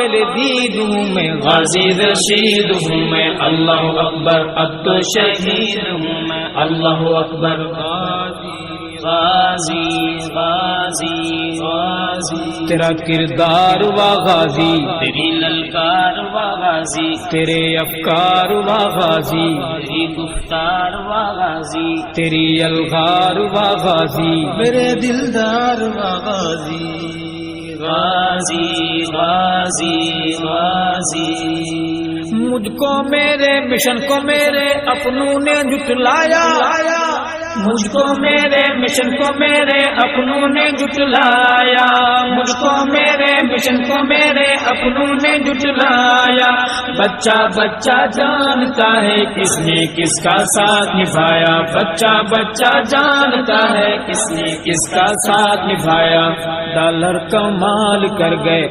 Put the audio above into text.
قابل دید ہوں میں، غازی رشید ہوں میں، اللہ اکبر اب تو شہید ہوں میں، اللہ اکبر غازی غازی غازی، تیرا کردار وا غازی، تیری للکار وا غازی، تیرے افکار وا غازی، تیری گفتار وا غازی، تیری الغار وا غازی، میرے دلدار وا غازی غازی غازی غازی۔ مجھ کو میرے مشن کو میرے اپنوں نے جھٹلایا، مجھ کو میرے مشن کو میرے اپنوں نے جھٹلایا، مجھ کو میرے مشن کو میرے اپنوں نے جھٹلایا، بچہ بچہ جانتا ہے کس نے کس کا ساتھ نبھایا، بچہ بچہ جانتا ہے کس نے کس کا ساتھ نبھایا، ڈالر کمال کر گئے